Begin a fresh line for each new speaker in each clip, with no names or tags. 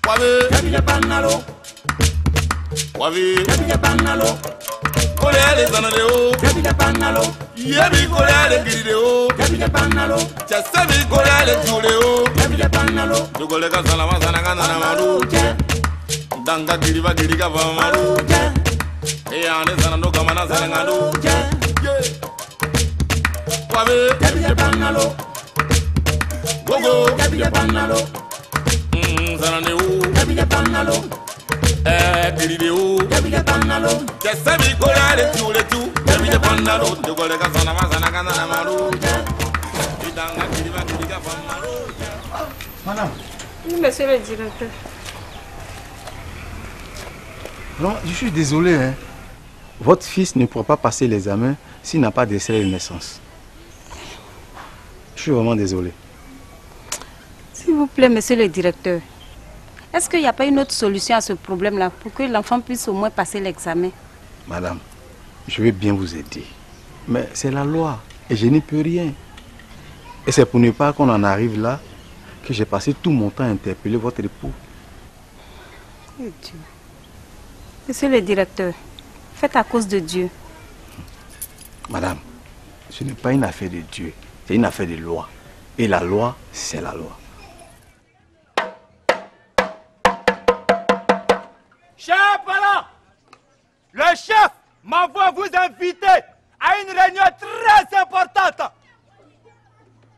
Wabi, Yabija Panalo. Wabi, Yabija Panalo. Koleale Zanadeo, Yabija Panalo. Yabi Koleale Gideo, Yabija Panalo. Chasabi Koleale Juleo, Yabija Panalo. Dugolega Salama Sanagana Maru. Danga Giriva Giriga Vamaru. Eane Sanano Kamana Sanangano. Wabi, Yabija Panalo. Gogo, Yabija Panalo. Zanadeo, Yabija Panalo. Giridio, Yabija Panalo. Chasabi Koleale Juleo, Yabija Panalo. Dugolega Salama Sanagana Maru. Danga Giriva Giriga Vamaru.
Madame.
Oui, monsieur le directeur.
Non, je suis désolé. Hein. Votre fils ne pourra pas passer l'examen s'il n'a pas d'extrait de naissance. Je suis vraiment désolé.
S'il vous plaît, monsieur le directeur, est-ce qu'il n'y a pas une autre solution à ce problème-là pour que l'enfant puisse au moins passer l'examen?
Madame, je vais bien vous aider. Mais c'est la loi et je n'y peux rien. Et c'est pour ne pas qu'on en arrive là que j'ai passé tout mon temps à interpeller votre époux.
Oh Dieu. Monsieur le directeur, faites à cause de Dieu.
Madame, ce n'est pas une affaire de Dieu, c'est une affaire de loi. Et la loi, c'est la loi.
Chers parents, le chef m'envoie vous inviter à une réunion très importante.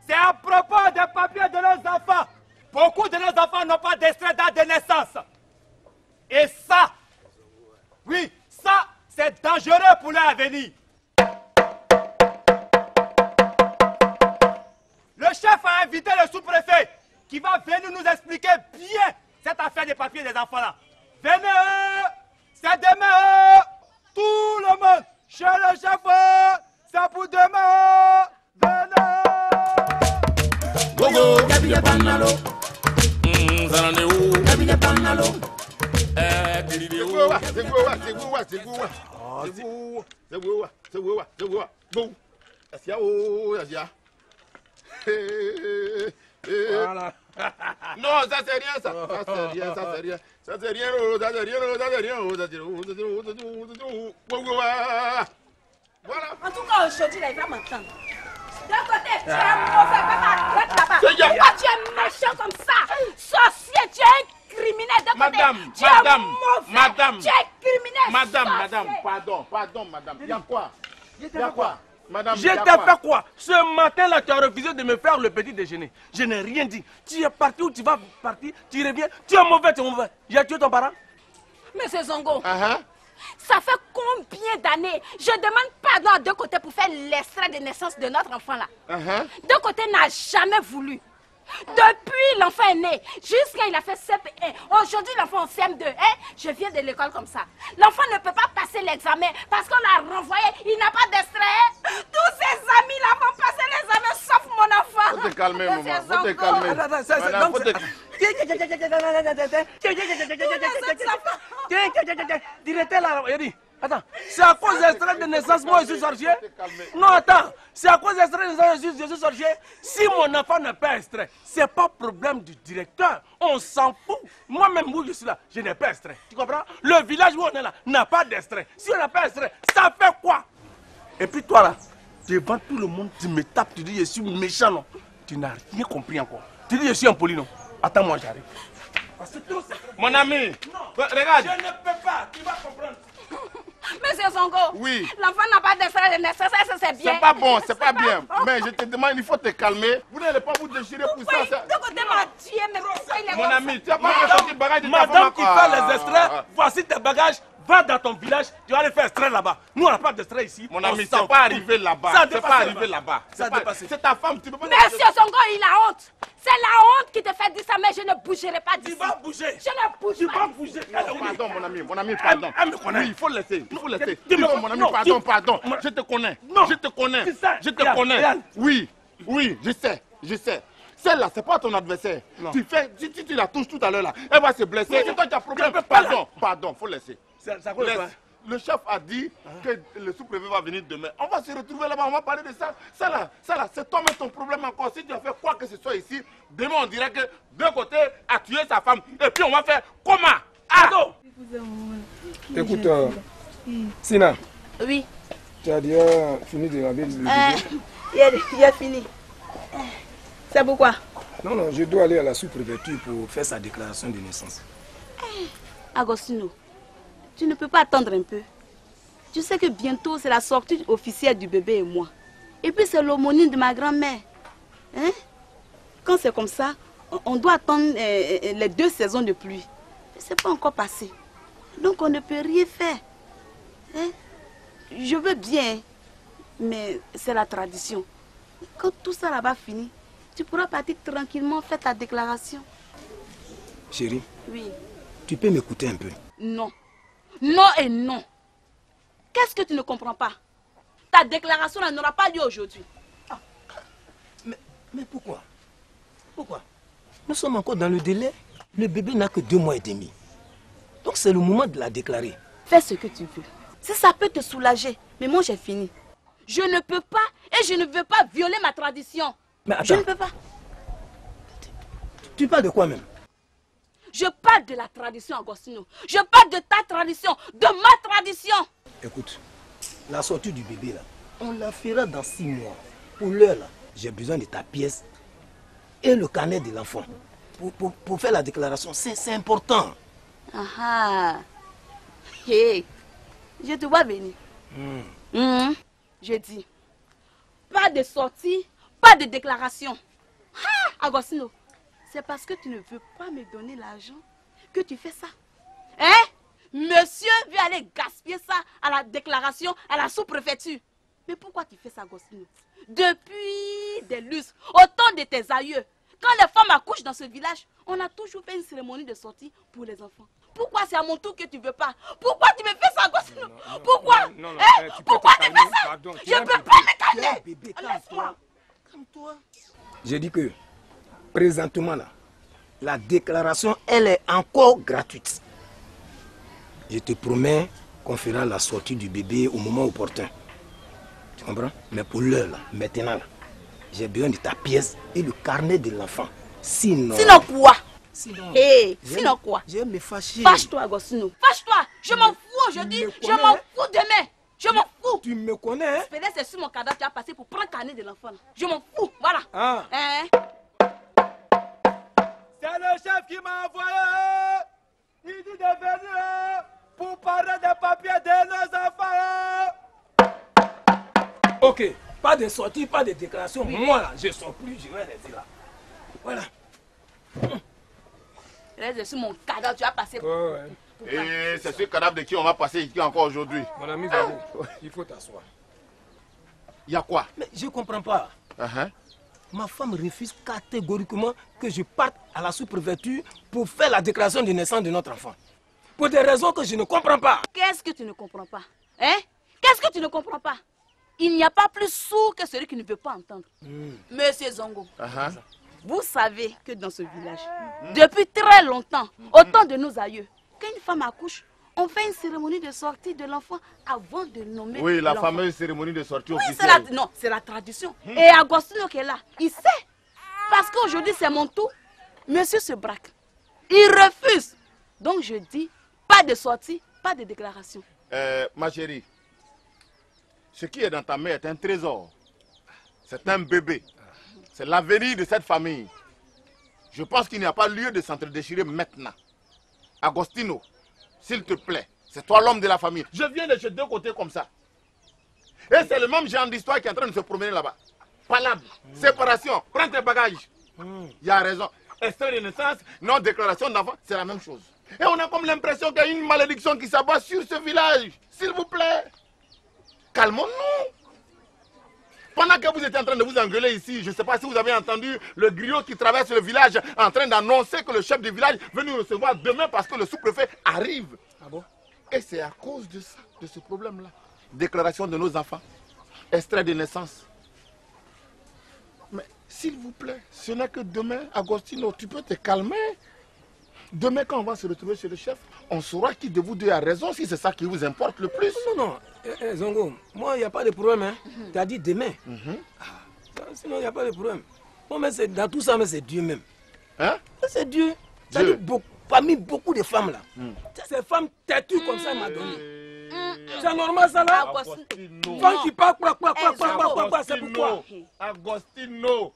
C'est à propos des papiers de nos enfants. Beaucoup de nos enfants n'ont pas d'extrait date de naissance. Et ça, oui, ça, c'est dangereux pour l'avenir. Le chef a invité le sous-préfet qui va venir nous expliquer bien cette affaire des papiers des enfants là. Venez, c'est demain, tout le monde, chez le chef, c'est pour demain, venez.
Gogo, Yabija Panalo. Zanadeo, Yabija Panalo.
Voilà.
Non, ça c'est rien, ça. Ça c'est rien, ça c'est rien. Ça c'est rien, ça c'est rien, ça c'est rien, ça c'est rien. Voilà.
En tout cas, aujourd'hui, là, il va m'entendre. D'un côté, tu es un mauvais papa, arrête là-bas. Pourquoi tu es méchant comme ça? Sorcier, tu es un criminel. D'un côté, tu es mauvais. Tu es criminel.
Madame, pardon, madame. Il y a quoi? Madame,
Je t'ai fait quoi? Ce matin-là, tu as refusé de me faire le petit déjeuner. Je n'ai rien dit. Tu es parti où tu vas partir, tu reviens. Tu es mauvais, tu es mauvais. J'ai tué ton parent?
Monsieur Zongo, ça fait combien d'années je demande pardon à deux côtés pour faire l'extrait de naissance de notre enfant là. Deux côtés n'a jamais voulu. Depuis l'enfant est né, jusqu'à il a fait CP1. Aujourd'hui l'enfant en CM2. Je viens de l'école comme ça. L'enfant ne peut pas passer l'examen parce qu'on l'a renvoyé. Il n'a pas d'extrait. Tous ses amis là vont passer l'examen sauf mon enfant.
Faut te calmer, maman. Faut te calmer. Madame, faut te...
Directeur là, il dit, attends, c'est à cause d'extrait de naissance, moi je suis sorcier? Non, attends, c'est à cause d'extrait de naissance, je suis sorcier. Si mon enfant n'a pas extrait, c'est pas problème du directeur, on s'en fout. Moi-même où je suis là, je n'ai pas extrait, tu comprends? Le village où on est là n'a pas d'extrait. Si on n'a pas extrait, ça fait quoi? Et puis toi là, devant tout le monde, tu me tapes, tu dis je suis méchant, non? Tu n'as rien compris encore. Tu dis je suis impoli, non? Attends-moi, j'arrive.
Mon ami, regarde.
Je ne peux pas, tu vas comprendre.
Monsieur Zongo,
oui.
L'enfant n'a pas d'extrait de naissance, ça c'est bien.
C'est pas bon, c'est pas bien. Mais je te demande, il faut te calmer. Vous n'allez pas vous déchirer pour ça.
Deux côtés m'a tué, mais pourquoi il est
Mon
comme
ami,
ça?
tu n'as pas sorti le bagage de ta femme.
Madame qui fait les extraits, voici tes bagages. Va dans ton village, tu vas aller faire extrait là-bas. Nous, on n'a pas d'extrait ici.
Mon ami, c'est pas arrivé là-bas. C'est pas arrivé là-bas. C'est ta femme, tu peux pas...
Monsieur Zongo, il a honte. C'est la honte qui te fait dire ça, mais je ne bougerai pas d'ici.
Tu vas bouger.
Je ne bouge
Tu
pas.
vas bouger.
Pardon, mon ami, pardon. Oui, il faut laisser, Non, mon ami, pardon. Je te connais. Je te connais. Oui, je sais. Celle-là, c'est pas ton adversaire. Tu la touches tout à l'heure là, elle va se blesser. C'est toi qui as problème. Pardon, faut laisser.
Ça cause quoi?
le chef a dit que le sous-préfet va venir demain. On va se retrouver là-bas, on va parler de ça. Ça là, c'est toi mais ton problème encore. Si tu as fait quoi que ce soit ici, demain on dirait que d'un côté a tué sa femme. Et puis on va faire comment? Ah!
Écoute, Sina.
Oui.
Tu as déjà fini de laver le bébé?
Il a fini. C'est pourquoi?
Non, je dois aller à la sous-préfecture pour faire sa déclaration de naissance.
Agostino, tu ne peux pas attendre un peu. Tu sais que bientôt c'est la sortie officielle du bébé et moi. Et puis c'est l'aumônier de ma grand-mère. Hein? Quand c'est comme ça, on doit attendre les 2 saisons de pluie. C'est pas encore passé. Donc on ne peut rien faire. Hein? Je veux bien, mais c'est la tradition. Quand tout ça là-bas finit, tu pourras partir tranquillement faire ta déclaration.
Chérie,
oui.
Tu peux m'écouter un peu?
Non. Non et non. Qu'est-ce que tu ne comprends pas? Ta déclaration n'aura pas lieu aujourd'hui.
Ah. Mais pourquoi? Pourquoi? Nous sommes encore dans le délai. Le bébé n'a que 2 mois et demi. Donc c'est le moment de la déclarer.
Fais ce que tu veux. Si ça peut te soulager. Mais moi j'ai fini. Je ne peux pas et je ne veux pas violer ma tradition.
Mais attends.
Je ne peux pas.
Tu parles de quoi même?
Je parle de la tradition, Agostino. Je parle de ta tradition, de ma tradition.
Écoute, la sortie du bébé là, on la fera dans 6 mois. Pour l'heure là, j'ai besoin de ta pièce et le carnet de l'enfant. Pour faire la déclaration, c'est important.
Ah. Hey, je te vois venir. Je dis, pas de sortie, pas de déclaration. Ah, Agostino. C'est parce que tu ne veux pas me donner l'argent que tu fais ça. Hein? Monsieur veut aller gaspiller ça à la déclaration, à la sous-préfecture. Mais pourquoi tu fais ça, Agostino? Depuis des lustres, au temps de tes aïeux, quand les femmes accouchent dans ce village, on a toujours fait une cérémonie de sortie pour les enfants. Pourquoi c'est à mon tour que tu ne veux pas? Pourquoi tu me fais ça, Agostino? Pourquoi? Pourquoi tu fais ça?
Pardon,
je ne peux pas me calmer.
Bébé, calme-toi. Calme-toi. J'ai dit que présentement là, la déclaration elle est encore gratuite. Je te promets qu'on fera la sortie du bébé au moment opportun. Tu comprends? Mais pour l'heure là, maintenant là, j'ai besoin de ta pièce et le carnet de l'enfant. Sinon
quoi?
Sinon,
sinon quoi?
Je vais me fâcher.
Fâche-toi, Agostino. Fâche-toi. Je m'en fous aujourd'hui. Je m'en fous demain. Je m'en fous.
Tu me connais, hein?
Peut-être c'est sur mon cadavre que tu as passé pour prendre le carnet de l'enfant. Je m'en fous. Voilà.
Ah.
C'est le chef qui m'a envoyé. Il dit de venir pour parler des papiers de nos enfants.
Ok. Pas de sortie, pas de déclaration. Oui. Moi là, je ne sors plus, je vais rester là. Voilà.
Reste sur mon cadavre, tu as passé pour...
Et c'est ce cadavre de qui on va passer ici encore aujourd'hui.
Mon ami, il faut t'asseoir.
Il y a quoi?
Mais je ne comprends pas. Ma femme refuse catégoriquement que je parte à la sous-préfecture pour faire la déclaration de naissance de notre enfant. Pour des raisons que je ne comprends pas.
Qu'est-ce que tu ne comprends pas? Hein? Qu'est-ce que tu ne comprends pas? Il n'y a pas plus sourd que celui qui ne veut pas entendre. Monsieur Zongo, vous savez que dans ce village, depuis très longtemps, au temps de nos aïeux, quand une femme accouche, on fait une cérémonie de sortie de l'enfant avant de nommer l'enfant.
Oui, la fameuse cérémonie de sortie officielle.
Non, c'est la tradition. Et Agostino qui est là, il sait. Parce qu'aujourd'hui, c'est mon tour. Monsieur se braque. Il refuse. Donc je dis, pas de sortie, pas de déclaration.
Ma chérie, ce qui est dans ta main est un trésor. C'est un bébé. C'est l'avenir de cette famille. Je pense qu'il n'y a pas lieu de s'entre-déchirer maintenant. Agostino, s'il te plaît, c'est toi l'homme de la famille. Je viens de chez 2 côtés comme ça. Et c'est le même genre d'histoire qui est en train de se promener là-bas. Palabre, séparation, prends tes bagages. Il y a raison. Extrait de naissance, non déclaration d'enfant, c'est la même chose. Et on a comme l'impression qu'il y a une malédiction qui s'abat sur ce village. S'il vous plaît, calmons-nous. Pendant que vous étiez en train de vous engueuler ici, je ne sais pas si vous avez entendu le griot qui traverse le village en train d'annoncer que le chef du village veut nous recevoir demain parce que le sous-préfet arrive.
Ah bon?
Et c'est à cause de ça, de ce problème-là. Déclaration de nos enfants, extrait de naissance. Mais s'il vous plaît, ce n'est que demain, Agostino, tu peux te calmer. Demain, quand on va se retrouver chez le chef, on saura qui de vous deux a raison, si c'est ça qui vous importe le plus.
Non, Zongo, moi, il n'y a pas de problème. Hein. Tu as dit demain. Sinon, il n'y a pas de problème. Moi, mais dans tout ça, c'est Dieu même.
Hein?
C'est Dieu. Dieu. Parmi beaucoup de femmes, là. Ces femmes têtues comme ça, m'a donné. C'est normal, ça, là? Femme qui parle, c'est pourquoi?
Agostino,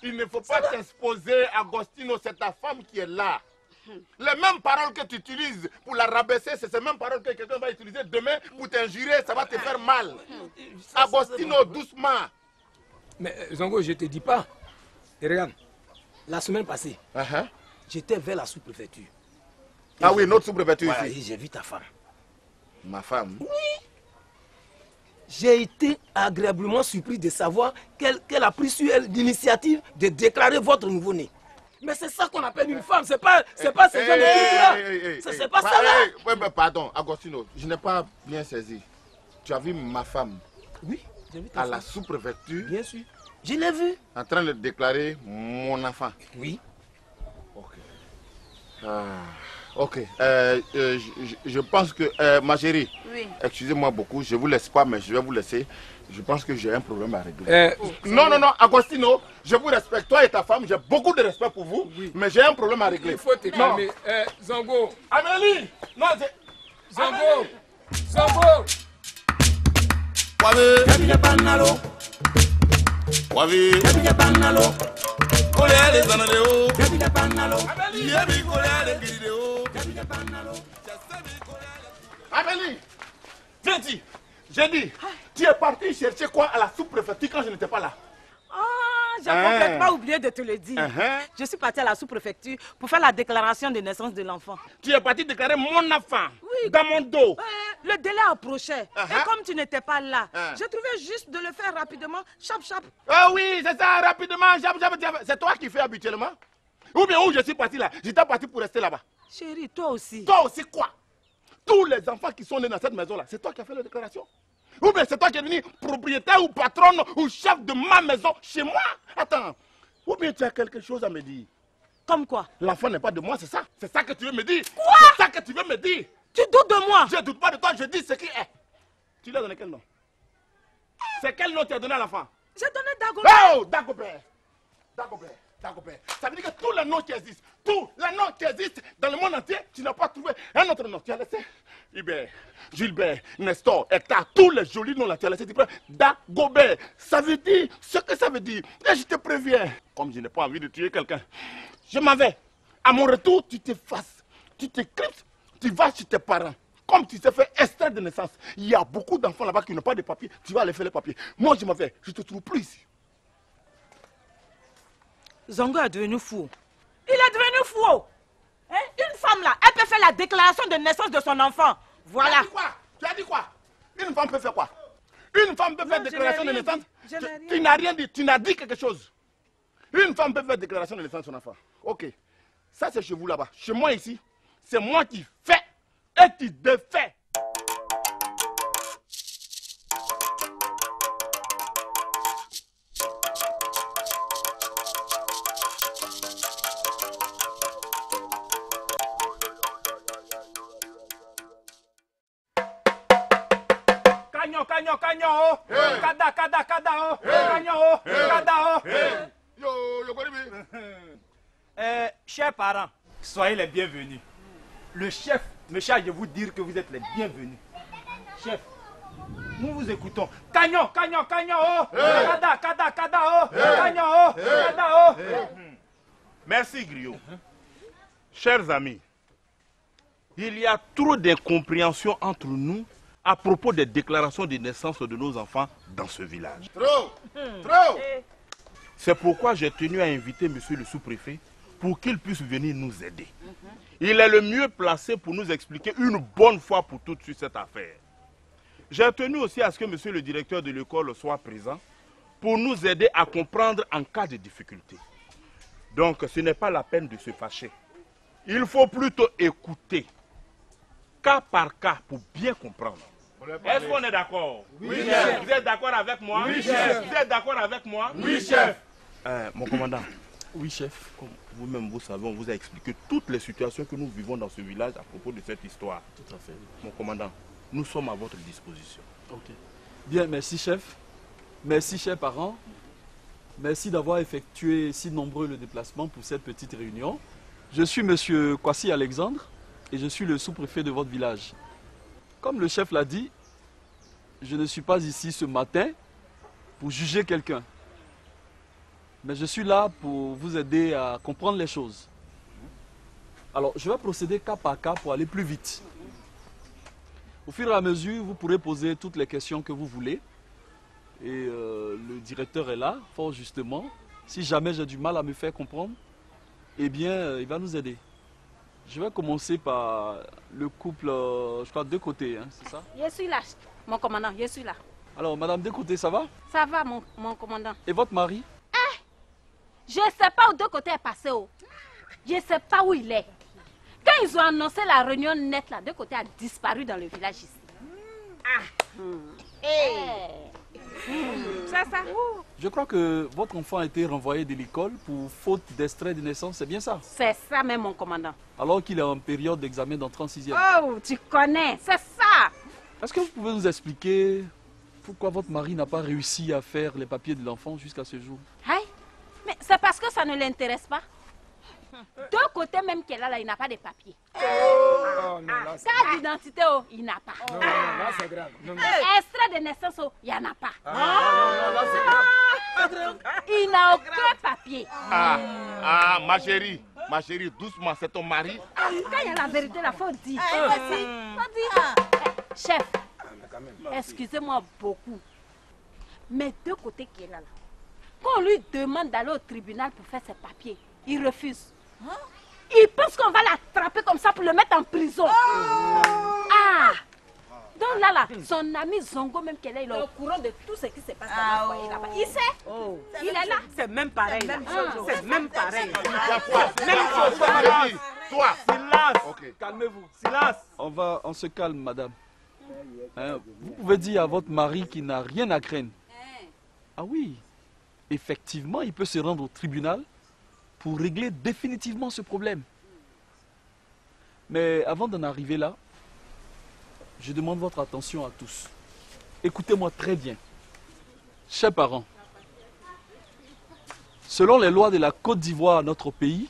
il ne faut pas t'exposer, Agostino, c'est ta femme qui est là. Les mêmes paroles que tu utilises pour la rabaisser, c'est ces mêmes paroles que quelqu'un va utiliser demain pour t'injurer, ça va te faire mal. Agostino, doucement.
Mais Zongo, je ne te dis pas. Et regarde, la semaine passée, j'étais vers la sous-préfecture.
Ah oui, notre sous-préfecture
ici. Et j'ai vu ta femme.
Ma femme?
Oui. J'ai été agréablement surpris de savoir qu'elle a pris sur elle l'initiative de déclarer votre nouveau-né. Mais c'est ça qu'on appelle une femme, c'est pas ce genre de truc-là. C'est pas ça là.
Ouais, pardon, Agostino, je n'ai pas bien saisi. Tu as vu ma femme?
Oui, j'ai vu ta
femme.
À
la sous-préfecture?
Bien sûr. Je l'ai vue.
En train de déclarer mon enfant?
Oui.
Ok. Ok. Je pense que, ma chérie, excusez-moi beaucoup, je ne vous laisse pas, mais je vais vous laisser. Je pense que j'ai un problème à régler. Non, Agostino, je vous respecte, toi et ta femme, j'ai beaucoup de respect pour vous, mais j'ai un problème à régler.
Il faut te calmer. Zongo.
Amélie. Non,
Zongo. Zongo.
Amélie, viens ici. J'ai dit, tu es parti chercher quoi à la sous-préfecture quand je n'étais pas là?
J'ai complètement oublié de te le dire. Je suis partie à la sous-préfecture pour faire la déclaration de naissance de l'enfant.
Tu es parti déclarer mon enfant dans mon dos?
Le délai approchait. Et comme tu n'étais pas là, je trouvais juste de le faire rapidement, chap.
Ah oui, c'est ça, rapidement, chap. C'est toi qui fais habituellement? Ou bien où je suis parti là? J'étais parti pour rester là-bas.
Chérie, toi aussi.
Toi aussi quoi? Tous les enfants qui sont nés dans cette maison-là, c'est toi qui as fait la déclaration? Ou bien c'est toi qui es devenu propriétaire ou patronne ou chef de ma maison chez moi? Attends, ou bien tu as quelque chose à me dire?
Comme quoi?
L'enfant n'est pas de moi, c'est ça? C'est ça que tu veux me dire?
Quoi?
C'est ça que tu veux me dire?
Tu doutes de moi?
Je ne doute pas de toi, je dis ce qui est. Tu lui as donné quel nom? C'est quel nom tu as donné à l'enfant?
J'ai donné Dagobert.
Oh, Dagobert. Ça veut dire que tous les noms qui existent, dans le monde entier, tu n'as pas trouvé un autre nom. Tu as laissé Hubert, Gilbert, Nestor, Hector, tous les jolis noms là, tu as laissé Dagobert. Ça veut dire ce que ça veut dire. Et je te préviens, comme je n'ai pas envie de tuer quelqu'un, je m'en vais. À mon retour, tu t'effaces, tu t'éclipses, tu vas chez tes parents. Comme tu t'es fait extrait de naissance, il y a beaucoup d'enfants là-bas qui n'ont pas de papiers, tu vas aller faire les papiers. Moi, je m'en vais, je ne te trouve plus ici.
Zongo est devenu fou. Il est devenu fou. Une femme là, elle peut faire la déclaration de naissance de son enfant. Voilà.
Tu as dit quoi? Une femme peut faire quoi? Une femme peut faire déclaration de naissance? Tu n'as rien dit, tu n'as dit quelque chose. Une femme peut faire déclaration de naissance de son enfant. Ok. Ça c'est chez vous là-bas. Chez moi ici, c'est moi qui fais et qui défais. Canyon, kada,
chers parents, soyez les bienvenus. Le chef me charge de vous dire que vous êtes les bienvenus. Chef, nous vous écoutons. Canyon, kada,
Merci, Griot. Chers amis, il y a trop d'incompréhension entre nous à propos des déclarations de naissance de nos enfants dans ce village. Trop. C'est pourquoi j'ai tenu à inviter monsieur le sous-préfet pour qu'il puisse venir nous aider. Il est le mieux placé pour nous expliquer une bonne fois pour toutes sur cette affaire. J'ai tenu aussi à ce que monsieur le directeur de l'école soit présent pour nous aider à comprendre en cas de difficulté. Donc ce n'est pas la peine de se fâcher. Il faut plutôt écouter, cas par cas, pour bien comprendre. Est-ce qu'on est d'accord? Oui, chef. Vous êtes d'accord avec moi? Oui, chef. Vous êtes d'accord avec moi? Oui, chef. Mon commandant, Oui, chef. Comme vous-même, vous savez, on vous a expliqué toutes les situations que nous vivons dans ce village à propos de cette histoire.
Tout à fait.
Mon commandant, nous sommes à votre disposition.
Ok. Bien, merci, chef. Merci, chers parents. Merci d'avoir effectué si nombreux le déplacement pour cette petite réunion. Je suis monsieur Kwasi Alexandre et je suis le sous-préfet de votre village. Comme le chef l'a dit, je ne suis pas ici ce matin pour juger quelqu'un. Mais je suis là pour vous aider à comprendre les choses. Alors, je vais procéder cas par cas pour aller plus vite. Au fur et à mesure, vous pourrez poser toutes les questions que vous voulez. Et le directeur est là, fort justement. Si jamais j'ai du mal à me faire comprendre, eh bien, il va nous aider. Je vais commencer par le couple, je crois, de côté, hein, c'est ça?
Je suis là, mon commandant, je suis là.
Alors, madame de côté, ça va?
Ça va, mon commandant.
Et votre mari?
Je ne sais pas où de côté est passé. Oh. Je ne sais pas où il est. Quand ils ont annoncé la réunion nette, là, de côté a disparu dans le village ici.
C'est ça.
Je crois que votre enfant a été renvoyé de l'école pour faute d'extrait de naissance, c'est bien ça?
C'est ça même, mon commandant.
Alors qu'il est en période d'examen d'entrée en 6e.
Oh, tu connais, c'est ça.
Est-ce que vous pouvez nous expliquer pourquoi votre mari n'a pas réussi à faire les papiers de l'enfant jusqu'à ce jour?
Hey, mais c'est parce que ça ne l'intéresse pas. De côté même qu'elle a là, il n'a pas de papiers. Carte d'identité, oh, il n'a pas.
Non, là c'est grave.
Extrait de naissance, oh, il n'y en a pas. Il n'a aucun papier.
Ma chérie, doucement, c'est ton mari.
Quand il y a la vérité, il faut dire. Faut dire. Chef, excusez-moi beaucoup, mais de côté qui est là, quand on lui demande d'aller au tribunal pour faire ses papiers, il refuse. Il pense qu'on va l'attraper comme ça pour le mettre en prison. Donc là, son ami Zongo, même qu'elle est, il est au courant de tout ce qui se passe dans le foyer là-bas. Il sait. Il est là.
C'est même pareil. C'est même pareil.
Même chose. Toi.
Silence.
Ok.
Calmez-vous. Silence. On se calme, madame. Hein, vous pouvez dire à votre mari qu'il n'a rien à craindre. Ah oui, effectivement, il peut se rendre au tribunal pour régler définitivement ce problème. Mais avant d'en arriver là, je demande votre attention à tous. Écoutez-moi très bien. Chers parents, selon les lois de la Côte d'Ivoire, notre pays,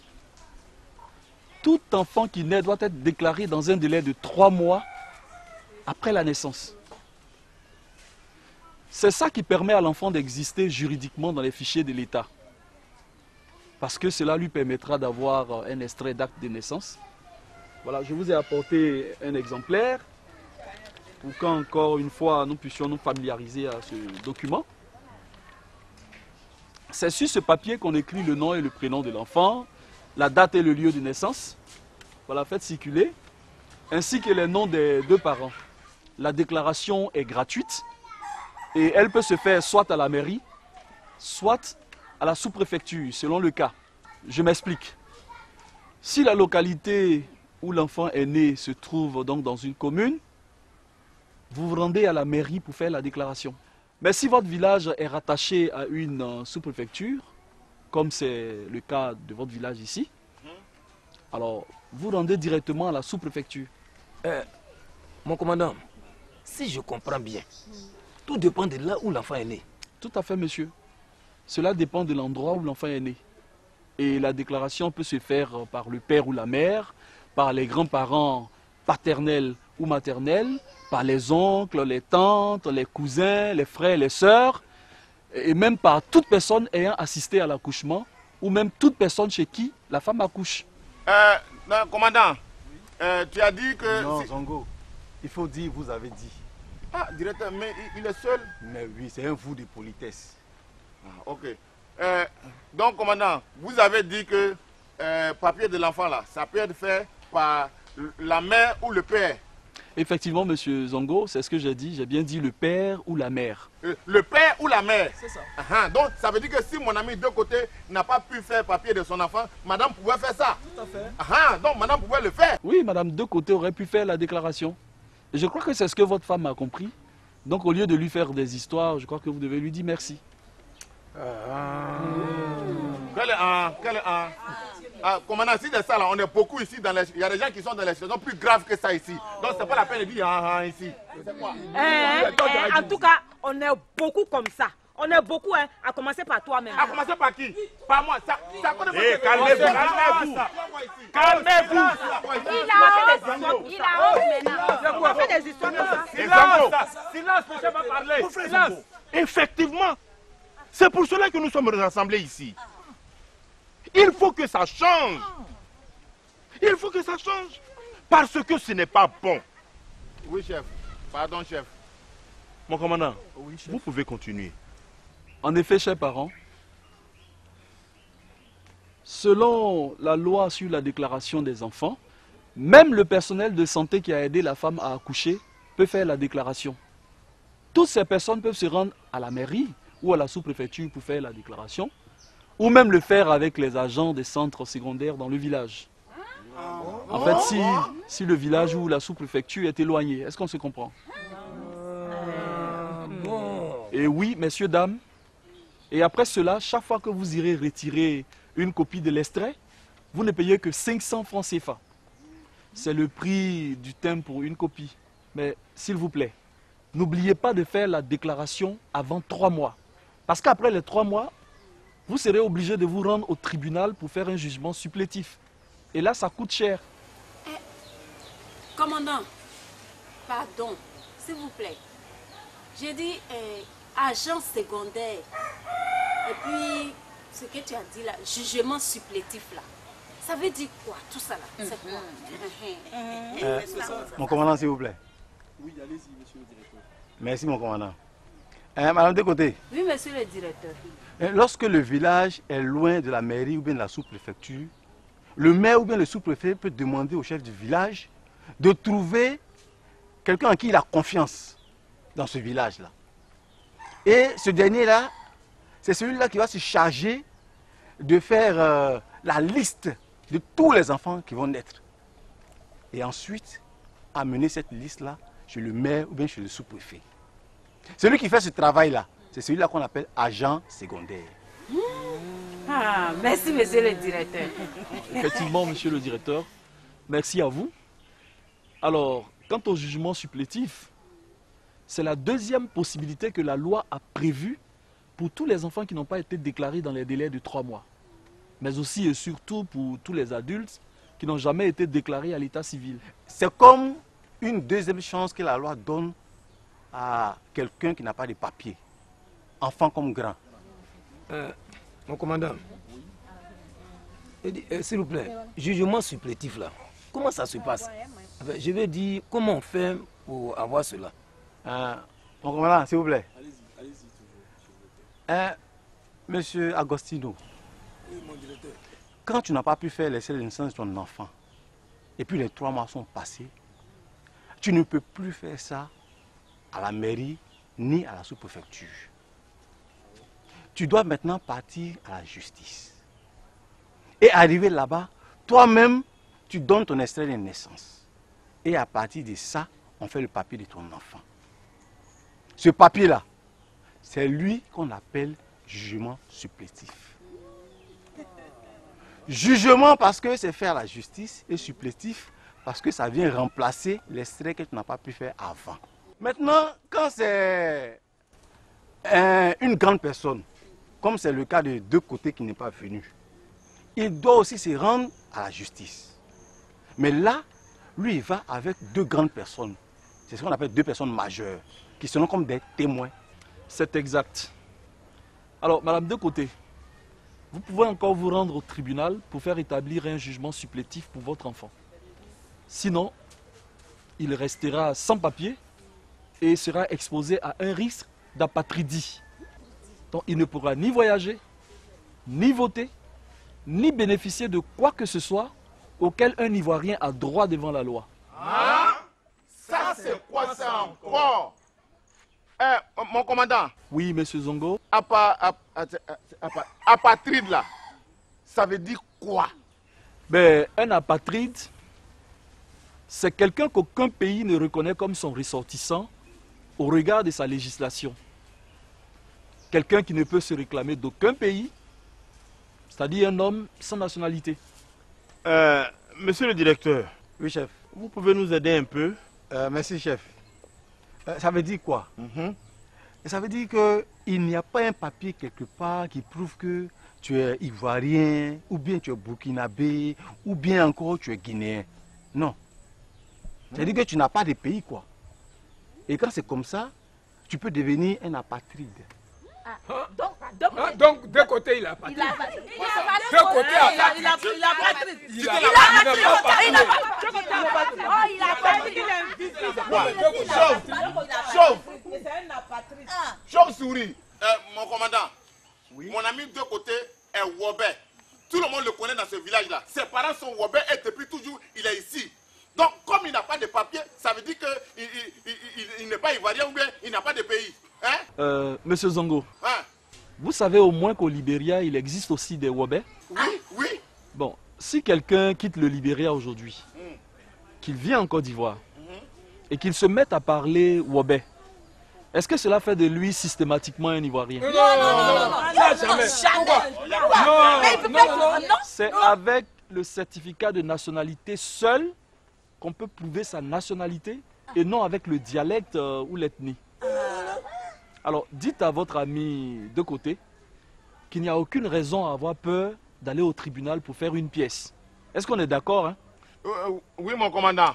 tout enfant qui naît doit être déclaré dans un délai de 3 mois après la naissance. C'est ça qui permet à l'enfant d'exister juridiquement dans les fichiers de l'État. Parce que cela lui permettra d'avoir un extrait d'acte de naissance. Voilà, je vous ai apporté un exemplaire pour qu'encore une fois nous puissions nous familiariser à ce document. C'est sur ce papier qu'on écrit le nom et le prénom de l'enfant, la date et le lieu de naissance. Voilà, faites circuler, ainsi que les noms des 2 parents. La déclaration est gratuite et elle peut se faire soit à la mairie, soit à la sous-préfecture, selon le cas. Je m'explique. Si la localité où l'enfant est né se trouve donc dans une commune, vous vous rendez à la mairie pour faire la déclaration. Mais si votre village est rattaché à une sous-préfecture, comme c'est le cas de votre village ici, alors vous rendez directement à la sous-préfecture.
Mon commandant, si je comprends bien, tout dépend de là où l'enfant est né.
Tout à fait, monsieur. Cela dépend de l'endroit où l'enfant est né. Et la déclaration peut se faire par le père ou la mère, par les grands-parents paternels ou maternels, par les oncles, les tantes, les cousins, les frères, les sœurs, et même par toute personne ayant assisté à l'accouchement, ou même toute personne chez qui la femme accouche.
Non, commandant, tu as dit que...
Non, Zongo, il faut dire vous avez dit.
Ah, directeur, mais il est seul.
Mais oui, c'est un vous de politesse.
Ok. Donc, commandant, vous avez dit que papier de l'enfant là, ça peut être fait par la mère ou le père.
Effectivement, monsieur Zongo, c'est ce que j'ai dit. J'ai bien dit le père ou la mère.
Le père ou la mère?
C'est ça.
Donc, ça veut dire que si mon ami de côté n'a pas pu faire papier de son enfant, madame pouvait faire ça?
Tout à fait.
Donc, madame pouvait le faire?
Oui, madame de côté aurait pu faire la déclaration. Et je crois que c'est ce que votre femme a compris. Donc, au lieu de lui faire des histoires, je crois que vous devez lui dire merci.
Commandant, si c'est ça là, on est beaucoup ici dans les... Il y a des gens qui sont dans les situations plus graves que ça ici. Donc c'est pas la peine de dire ici. C'est quoi?
En tout cas, on est beaucoup comme ça. On est beaucoup, hein, à commencer par toi-même.
À commencer par qui? Par moi. Calmez-vous.
Il a honte maintenant.
On fait des histoires comme ça.
Silence, le chef va parler. Silence. Effectivement. C'est pour cela que nous sommes rassemblés ici. Il faut que ça change. Il faut que ça change. Parce que ce n'est pas bon. Oui, chef. Pardon, chef. Mon commandant, oui, chef. Vous pouvez continuer.
En effet, chers parents, selon la loi sur la déclaration des enfants, même le personnel de santé qui a aidé la femme à accoucher peut faire la déclaration. Toutes ces personnes peuvent se rendre à la mairie ou à la sous-préfecture pour faire la déclaration, ou même le faire avec les agents des centres secondaires dans le village. En fait, si le village ou la sous-préfecture est éloigné, est-ce qu'on se comprend? Et oui, messieurs, dames, et après cela, chaque fois que vous irez retirer une copie de l'extrait, vous ne payez que 500 francs CFA. C'est le prix du thème pour une copie. Mais s'il vous plaît, n'oubliez pas de faire la déclaration avant 3 mois. Parce qu'après les 3 mois, vous serez obligé de vous rendre au tribunal pour faire un jugement supplétif. Et là, ça coûte cher.
Commandant, pardon, s'il vous plaît. J'ai dit agent secondaire. Et puis, ce que tu as dit là, jugement supplétif là. Ça veut dire quoi, tout ça là? C'est quoi?
Mon commandant, s'il vous plaît.
Oui, allez-y, monsieur le directeur.
Merci, mon commandant. Madame de côté.
Oui, monsieur le directeur.
Lorsque le village est loin de la mairie ou bien de la sous-préfecture, le maire ou bien le sous-préfet peut demander au chef du village de trouver quelqu'un en qui il a confiance dans ce village-là. Et ce dernier-là, c'est celui-là qui va se charger de faire la liste de tous les enfants qui vont naître. Et ensuite, amener cette liste-là chez le maire ou bien chez le sous-préfet. Celui qui fait ce travail-là, c'est celui-là qu'on appelle agent secondaire.
Ah, merci, monsieur le directeur.
Effectivement, monsieur le directeur, merci à vous. Alors, quant au jugement supplétif, c'est la deuxième possibilité que la loi a prévue pour tous les enfants qui n'ont pas été déclarés dans les délais de 3 mois. Mais aussi et surtout pour tous les adultes qui n'ont jamais été déclarés à l'état civil.
C'est comme une deuxième chance que la loi donne à quelqu'un qui n'a pas de papier, enfant comme grand.
Mon commandant, s'il vous plaît, jugement supplétif là, comment ça se passe? Enfin, je veux dire, comment on fait pour avoir cela?
Mon commandant, s'il vous plaît.
Allez-y toujours.
Monsieur Agostino,
Oui, mon directeur.
quand tu n'as pas pu faire l'essai de naissance de ton enfant, et puis les 3 mois sont passés, tu ne peux plus faire ça à la mairie ni à la sous-préfecture. Tu dois maintenant partir à la justice. Et arriver là-bas, toi-même, tu donnes ton extrait de naissance. Et à partir de ça, on fait le papier de ton enfant. Ce papier-là, c'est lui qu'on appelle jugement supplétif. Jugement parce que c'est faire la justice et supplétif parce que ça vient remplacer l'extrait que tu n'as pas pu faire avant. Maintenant, quand c'est une grande personne, comme c'est le cas de deux côtés qui n'est pas venu, il doit aussi se rendre à la justice. Mais là, lui, il va avec 2 grandes personnes. C'est ce qu'on appelle 2 personnes majeures, qui seront comme des témoins.
C'est exact. Alors, madame de côté, vous pouvez encore vous rendre au tribunal pour faire établir un jugement supplétif pour votre enfant. Sinon, il restera sans papier et sera exposé à un risque d'apatridie. Donc, il ne pourra ni voyager, ni voter, ni bénéficier de quoi que ce soit auquel un Ivoirien a droit devant la loi.
Hein? Ça, c'est quoi ça encore? Mon commandant.
Oui, monsieur Zongo.
Apatride là, ça veut dire quoi?
Ben, un apatride, c'est quelqu'un qu'aucun pays ne reconnaît comme son ressortissant au regard de sa législation. Quelqu'un qui ne peut se réclamer d'aucun pays, c'est-à-dire un homme sans nationalité.
Monsieur le directeur.
Oui, chef.
Vous pouvez nous aider un peu?
Merci, chef. Ça veut dire quoi? Ça veut dire qu'il n'y a pas un papier quelque part qui prouve que tu es ivoirien, ou bien tu es burkinabé, ou bien encore tu es guinéen. Non. Ça veut dire que tu n'as pas de pays, quoi. Et quand c'est comme ça, tu peux devenir un apatride.
Donc, d'un côté, il a pas. D'un côté,
Chauve-souris. Mon commandant, mon ami de côté est Wobé. Tout le monde le connaît dans ce village-là. Ses parents sont Wobé et depuis toujours, il est ici. Donc, comme il n'a pas de papier, ça veut dire qu'il n'est pas ivoirien ou bien il n'a pas de pays. Hein?
Monsieur Zongo,
hein?
Vous savez au moins qu'au Libéria, il existe aussi des Wobé?
Oui, oui.
Bon, si quelqu'un quitte le Libéria aujourd'hui, qu'il vient en Côte d'Ivoire, et qu'il se mette à parler Wobé, est-ce que cela fait de lui systématiquement un Ivoirien?
Non, jamais.
C'est avec le certificat de nationalité seul qu'on peut prouver sa nationalité et non avec le dialecte ou l'ethnie. Alors, dites à votre ami de côté qu'il n'y a aucune raison à avoir peur d'aller au tribunal pour faire une pièce. Est-ce qu'on est d'accord, hein?
Oui, mon commandant.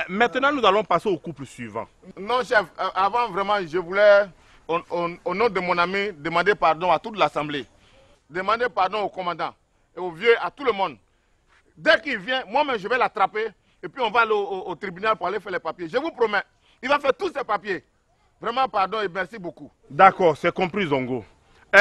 Maintenant, nous allons passer au couple suivant. Non, chef, avant, vraiment, je voulais, au nom de mon ami, demander pardon à toute l'Assemblée. Demander pardon au commandant et au vieux, à tout le monde. Dès qu'il vient, moi-même, je vais l'attraper et puis on va aller au tribunal pour aller faire les papiers. Je vous promets, il va faire tous ces papiers. Vraiment, pardon et merci beaucoup. D'accord, c'est compris, Zongo.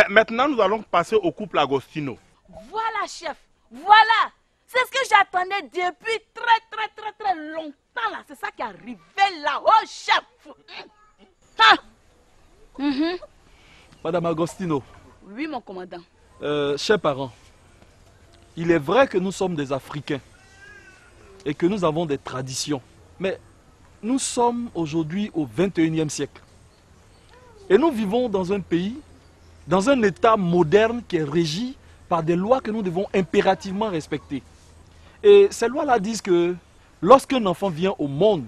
Maintenant, nous allons passer au couple Agostino.
Voilà, chef. Voilà. C'est ce que j'attendais depuis très longtemps, là. C'est ça qui est arrivé là. Oh, chef.
Madame Agostino.
Oui, mon commandant.
Chers parents, il est vrai que nous sommes des Africains et que nous avons des traditions. Mais nous sommes aujourd'hui au 21e siècle. Et nous vivons dans un pays, dans un État moderne qui est régi par des lois que nous devons impérativement respecter. Et ces lois-là disent que lorsqu'un enfant vient au monde,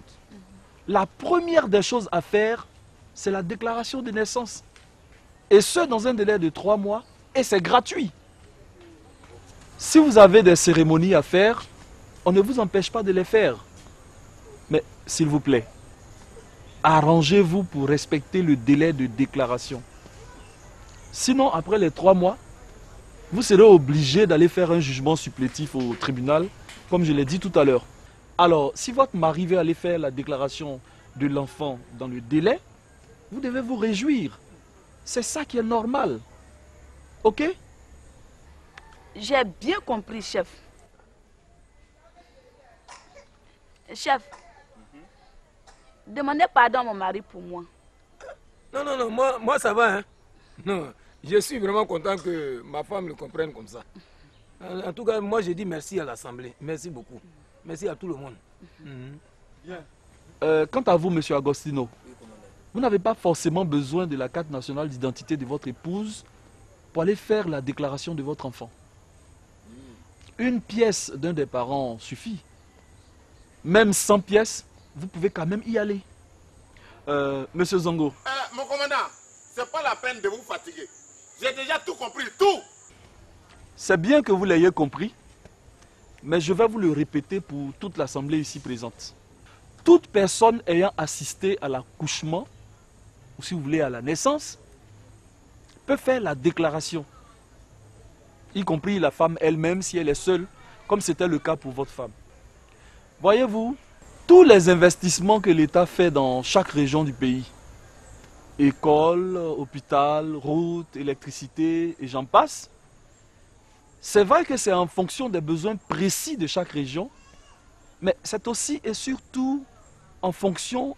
la première des choses à faire, c'est la déclaration de naissance. Et ce, dans un délai de 3 mois, et c'est gratuit. Si vous avez des cérémonies à faire, on ne vous empêche pas de les faire. Mais, s'il vous plaît, arrangez-vous pour respecter le délai de déclaration. Sinon, après les 3 mois, vous serez obligé d'aller faire un jugement supplétif au tribunal, comme je l'ai dit tout à l'heure. Alors, si votre mari veut aller faire la déclaration de l'enfant dans le délai, vous devez vous réjouir. C'est ça qui est normal. Ok?
J'ai bien compris, chef. Chef, demandez pardon à mon mari pour moi.
Non, moi ça va. Hein? Non, je suis vraiment content que ma femme le comprenne comme ça. En tout cas, moi je dis merci à l'Assemblée. Merci beaucoup. Merci à tout le monde.
Quant à vous, monsieur Agostino, vous n'avez pas forcément besoin de la carte nationale d'identité de votre épouse pour aller faire la déclaration de votre enfant. Une pièce d'un des parents suffit. Même 100 pièces, vous pouvez quand même y aller. Monsieur Zongo.
Mon commandant, c'est pas la peine de vous fatiguer. J'ai déjà tout compris, tout.
C'est bien que vous l'ayez compris, mais je vais vous le répéter pour toute l'Assemblée ici présente. Toute personne ayant assisté à l'accouchement, ou si vous voulez à la naissance, peut faire la déclaration. Y compris la femme elle-même si elle est seule, comme c'était le cas pour votre femme. Voyez-vous, tous les investissements que l'État fait dans chaque région du pays, école, hôpital, route, électricité et j'en passe, c'est vrai que c'est en fonction des besoins précis de chaque région, mais c'est aussi et surtout en fonction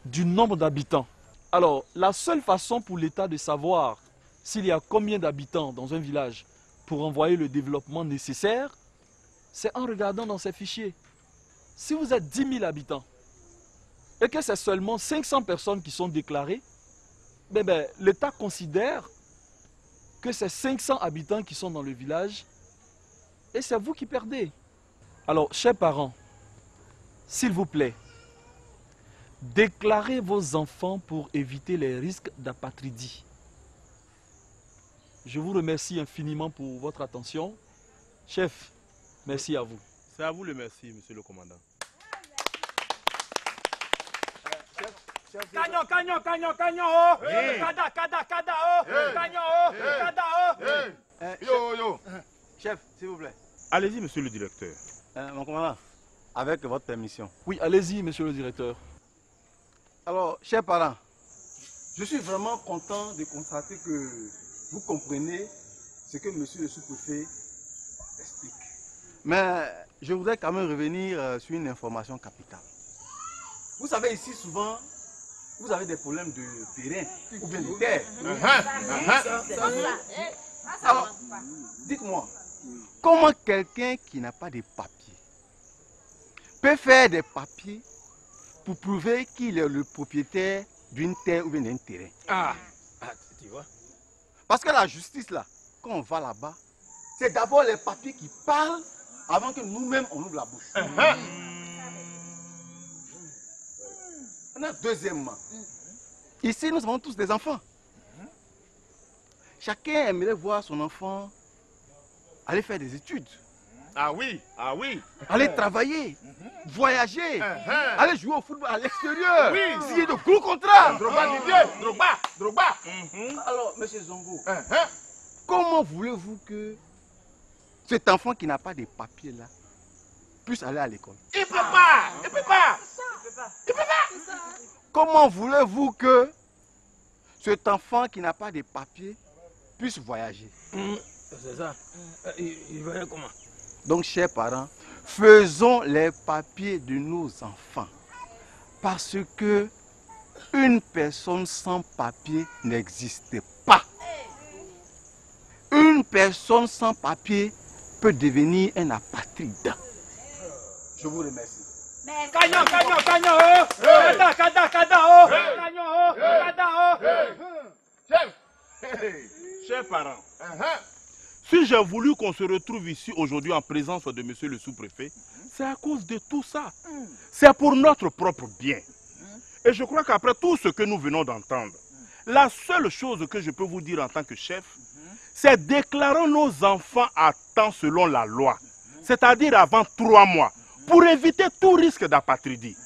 du nombre d'habitants. Alors, la seule façon pour l'État de savoir s'il y a combien d'habitants dans un village pour envoyer le développement nécessaire, c'est en regardant dans ces fichiers. Si vous êtes 10 000 habitants et que c'est seulement 500 personnes qui sont déclarées, l'État considère que c'est 500 habitants qui sont dans le village et c'est vous qui perdez. Alors, chers parents, s'il vous plaît, déclarez vos enfants pour éviter les risques d'apatridie. Je vous remercie infiniment pour votre attention. Chef, merci à vous.
C'est à vous le merci, monsieur le commandant.
Canyon, canyon, canyon, canyon, oh! Kada, kada, kada, oh! Canyon, oh! Kada, oh!
Yo. Chef, s'il vous plaît.
Allez-y, monsieur le directeur.
Mon commandant, avec votre permission.
Oui, allez-y, monsieur le directeur.
Alors, chers parents, je suis vraiment content de constater que vous comprenez ce que monsieur le sous-préfet explique. Mais je voudrais quand même revenir sur une information capitale. Vous savez, ici, souvent, vous avez des problèmes de terrain ou bien de terre. Alors, dites-moi, comment quelqu'un qui n'a pas de papiers peut faire des papiers pour prouver qu'il est le propriétaire d'une terre ou bien d'un terrain?
Tu vois?
Parce que la justice, là, quand on va là-bas, c'est d'abord les papiers qui parlent avant que nous-mêmes on ouvre la bouche. Deuxièmement, ici nous avons tous des enfants. Chacun aimerait voir son enfant aller faire des études.
Ah oui, ah oui.
Aller travailler, voyager, aller jouer au football à l'extérieur.
Oui.
Signer de gros contrats.
Drogba, Didier, Drogba.
Alors, monsieur Zongo, comment voulez-vous que cet enfant qui n'a pas de papiers là puisse aller à l'école?
Il peut pas.
Comment voulez-vous que cet enfant qui n'a pas de papiers puisse voyager?
C'est ça. Il va comment?
Donc, chers parents, faisons les papiers de nos enfants. Parce que une personne sans papier n'existe pas. Une personne sans papier peut devenir un apatride. Je vous remercie.
Canyon, canyon, canyon, oh! Kada, kada, kada, oh! Canyon, oh! Kada, oh!
Chers parents, si j'ai voulu qu'on se retrouve ici aujourd'hui en présence de monsieur le sous-préfet, c'est à cause de tout ça. C'est pour notre propre bien. Et je crois qu'après tout ce que nous venons d'entendre, la seule chose que je peux vous dire en tant que chef, c'est déclarer nos enfants à temps selon la loi, c'est-à-dire avant 3 mois, pour éviter tout risque d'apatridie.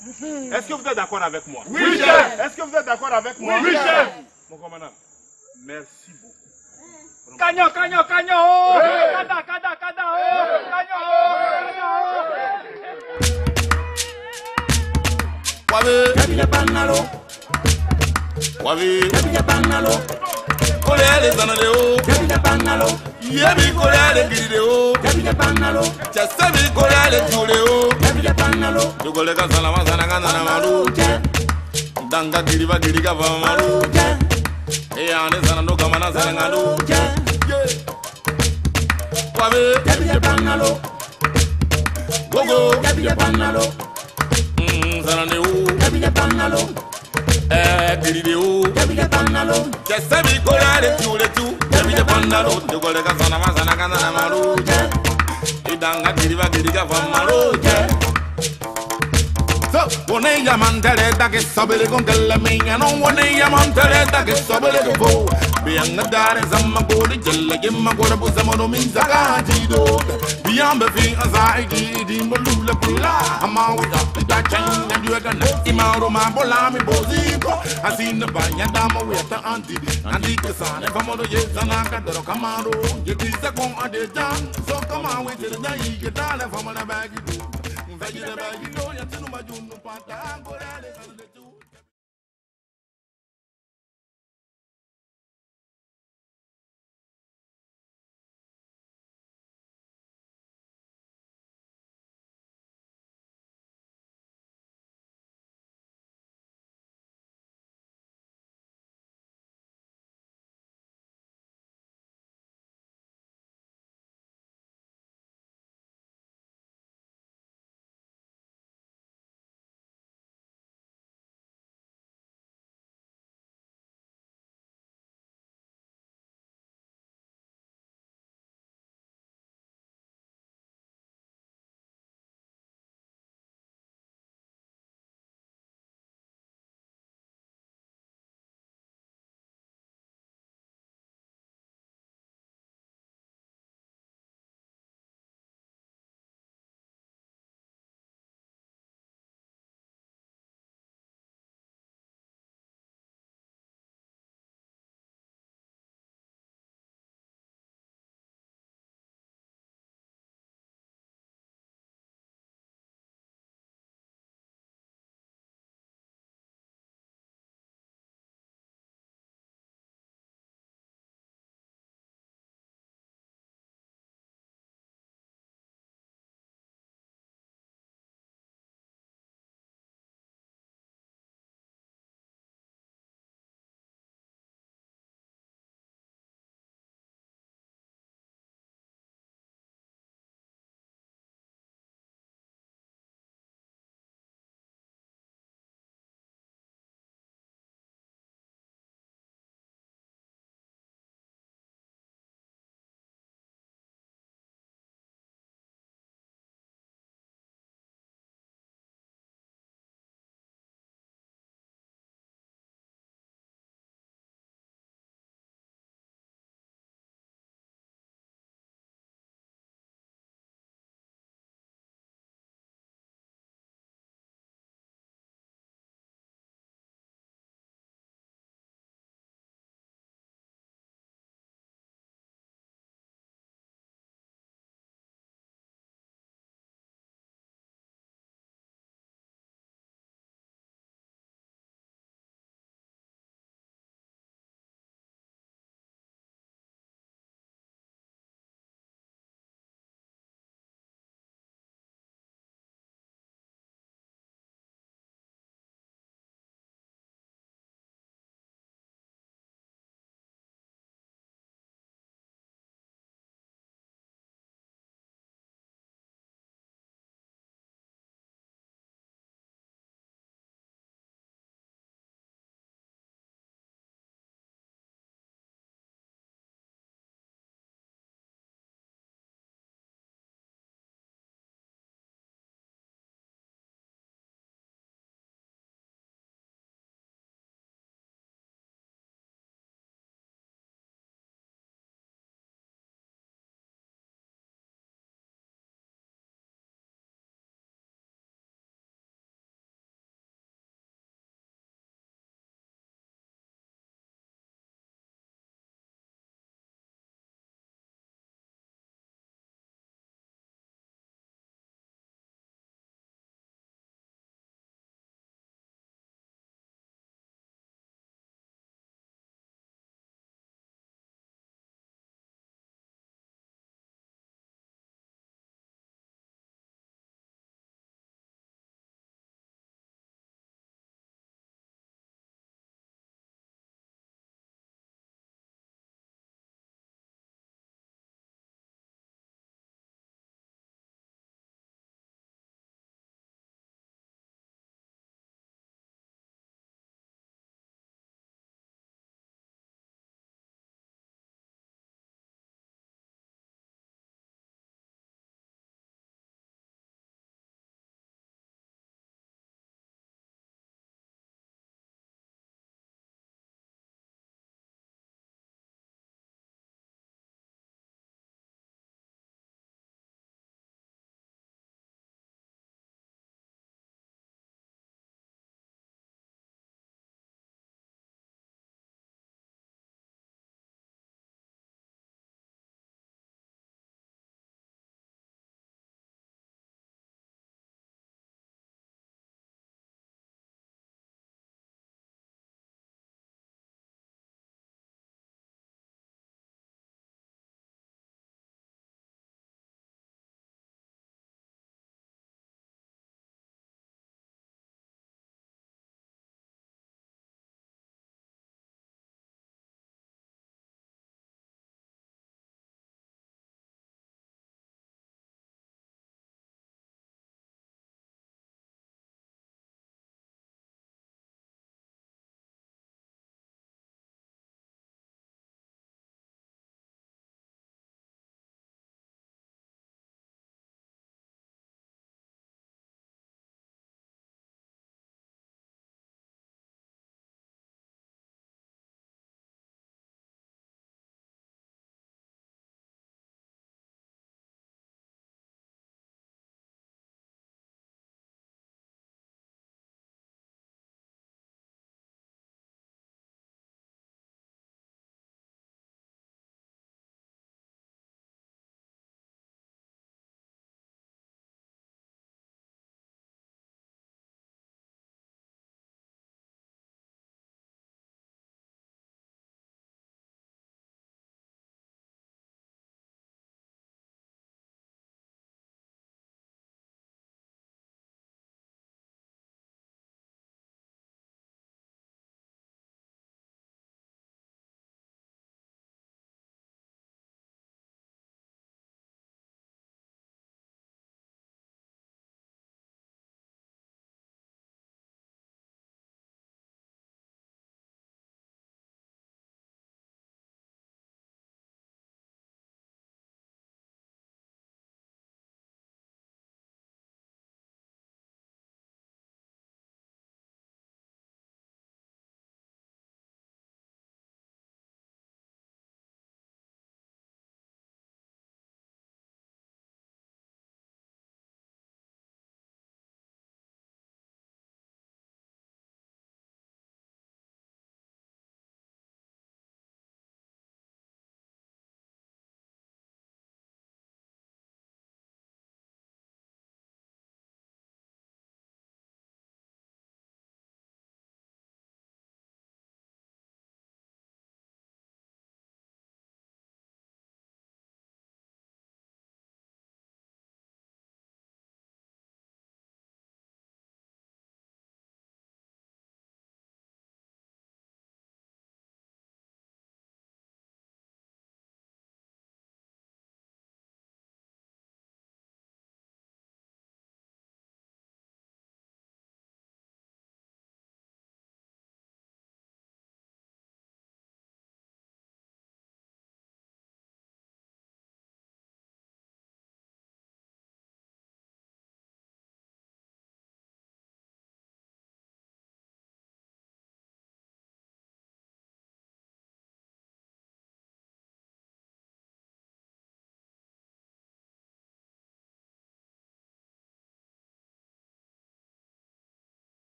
Est-ce que vous êtes d'accord avec moi?
Oui, chef.
Est-ce que vous êtes d'accord avec moi?
Oui, chef.
Mon commandant, merci beaucoup.
Canyon, canyon, canyon, oh! Kada, kada, kada, oh! Canyon, oh!
Wabi, kabila banalo. Wabi, kabila banalo. Kolele zanale o, kabila banalo. Yebi kolele giride o, kabila banalo. Chasabi kolele tule o, kabila banalo. Dugole ka salama sananga na malu. Danga diriba diriga va malu. Eyane sanando kamana sanangalo. Wabi, kabila banalo. Gogo, kabila banalo. Sanande o, kabila banalo. Giride o, kabila banalo. Chasabi kolele tule tu, kabila banalo. Dugole ka salama sananga na malu. Danga diriba diriga va malu. One yamantere da che sabele con quella mia non one yamantere da che sabele che vo biang dare zamma goli jella gemma gora busamo no min zagaji do biang be azai di mulula pula ama wi da chain and you gonna imaro ma bola mi boziko asina banya dama wi ta anti che sane famodo yezana ka dero kamaro ye kisa con adejan so kama wi de dai che dale famola bagi do Vedi le baghi, no, ya te non ma giunno, panta, ancora le